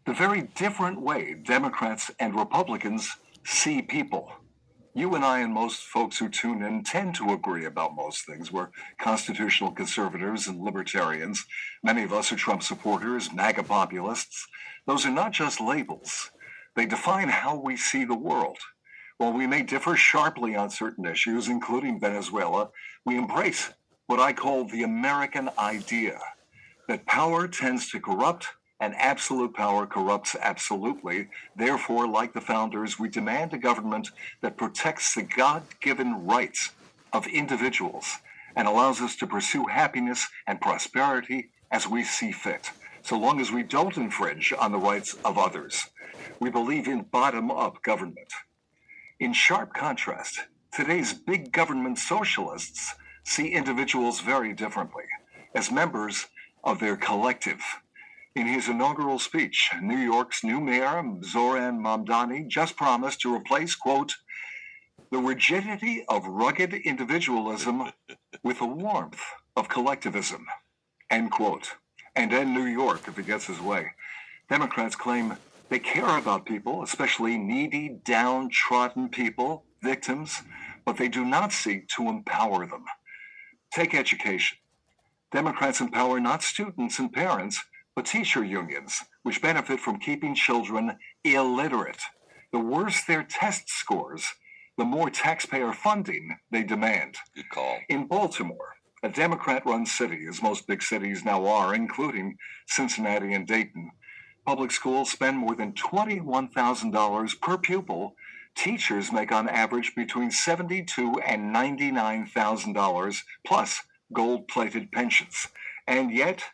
the very different way Democrats and Republicans see people. You and I and most folks who tune in tend to agree about most things. We're constitutional conservatives and libertarians. Many of us are Trump supporters, MAGA populists. Those are not just labels. They define how we see the world. While we may differ sharply on certain issues, including Venezuela, we embrace what I call the American idea, that power tends to corrupt and absolute power corrupts absolutely. Therefore, like the founders, we demand a government that protects the God-given rights of individuals and allows us to pursue happiness and prosperity as we see fit, so long as we don't infringe on the rights of others. We believe in bottom-up government. In sharp contrast, today's big government socialists see individuals very differently, as members of their collective. In his inaugural speech, New York's new mayor, Zoran Mamdani, just promised to replace, quote, the rigidity of rugged individualism with the warmth of collectivism, end quote. And end New York if he gets his way. Democrats claim they care about people, especially needy, downtrodden people, victims, but they do not seek to empower them. Take education. Democrats empower not students and parents, but teacher unions, which benefit from keeping children illiterate. The worse their test scores, the more taxpayer funding they demand. Good call. In Baltimore, a Democrat-run city, as most big cities now are, including Cincinnati and Dayton, public schools spend more than $21,000 per pupil. Teachers make on average between $72,000 and $99,000 plus gold-plated pensions. And yet,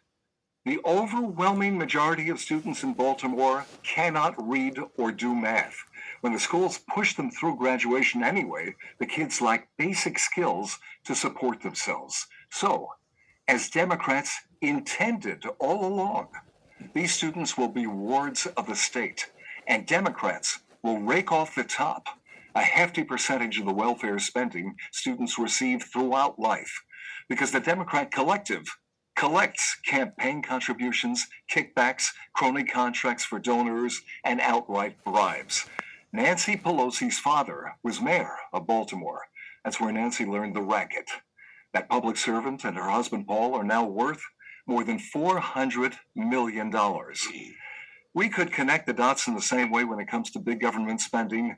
the overwhelming majority of students in Baltimore cannot read or do math. When the schools push them through graduation anyway, the kids lack basic skills to support themselves. So, as Democrats intended all along, these students will be wards of the state, and Democrats will rake off the top a hefty percentage of the welfare spending students receive throughout life, because the Democrat collective collects campaign contributions, kickbacks, crony contracts for donors, and outright bribes. Nancy Pelosi's father was mayor of Baltimore. That's where Nancy learned the racket. That public servant and her husband Paul are now worth more than $400 million. We could connect the dots in the same way when it comes to big government spending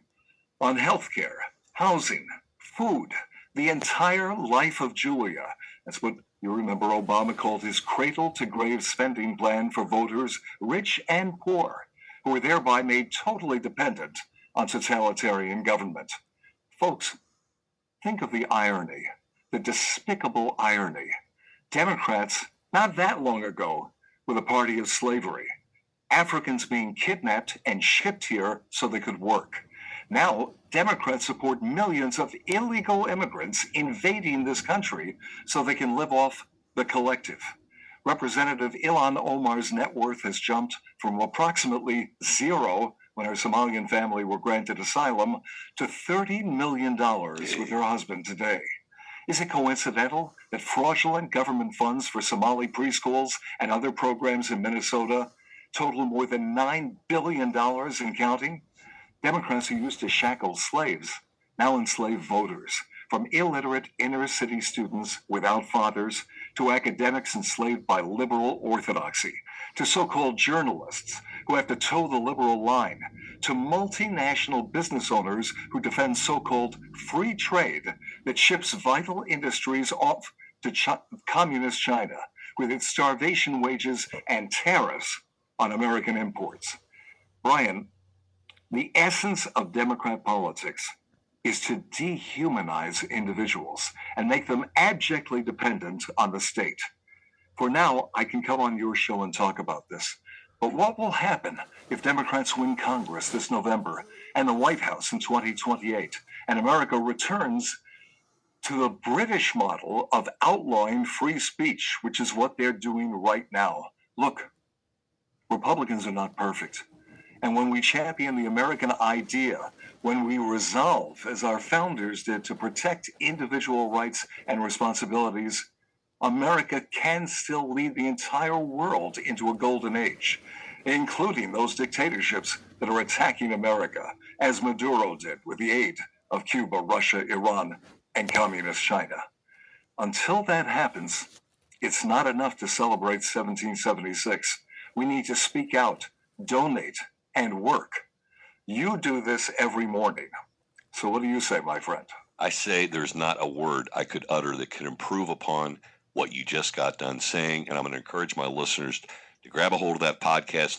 on healthcare, housing, food, the entire life of Julia. That's what you remember Obama called his cradle-to-grave spending plan for voters, rich and poor, who were thereby made totally dependent on totalitarian government. Folks, think of the irony, the despicable irony. Democrats, not that long ago, were the party of slavery. Africans being kidnapped and shipped here so they could work. Now, Democrats support millions of illegal immigrants invading this country so they can live off the collective. Representative Ilhan Omar's net worth has jumped from approximately zero when her Somalian family were granted asylum to $30 million with her husband today. Is it coincidental that fraudulent government funds for Somali preschools and other programs in Minnesota total more than $9 billion and counting? Democrats who used to shackle slaves now enslave voters, from illiterate inner-city students without fathers to academics enslaved by liberal orthodoxy, to so-called journalists who have to toe the liberal line, to multinational business owners who defend so-called free trade that ships vital industries off to communist China with its starvation wages and tariffs on American imports. Brian, the essence of Democrat politics is to dehumanize individuals and make them abjectly dependent on the state. For now, I can come on your show and talk about this. But what will happen if Democrats win Congress this November and the White House in 2028, and America returns to the British model of outlawing free speech, which is what they're doing right now? Look, Republicans are not perfect. And when we champion the American idea, when we resolve, as our founders did, to protect individual rights and responsibilities, America can still lead the entire world into a golden age. including those dictatorships that are attacking America, as Maduro did with the aid of Cuba, Russia, Iran, and Communist China. Until that happens, it's not enough to celebrate 1776. We need to speak out, donate, and work. You do this every morning. So what do you say, my friend? I say there's not a word I could utter that could improve upon what you just got done saying, and I'm going to encourage my listeners to grab a hold of that podcast link.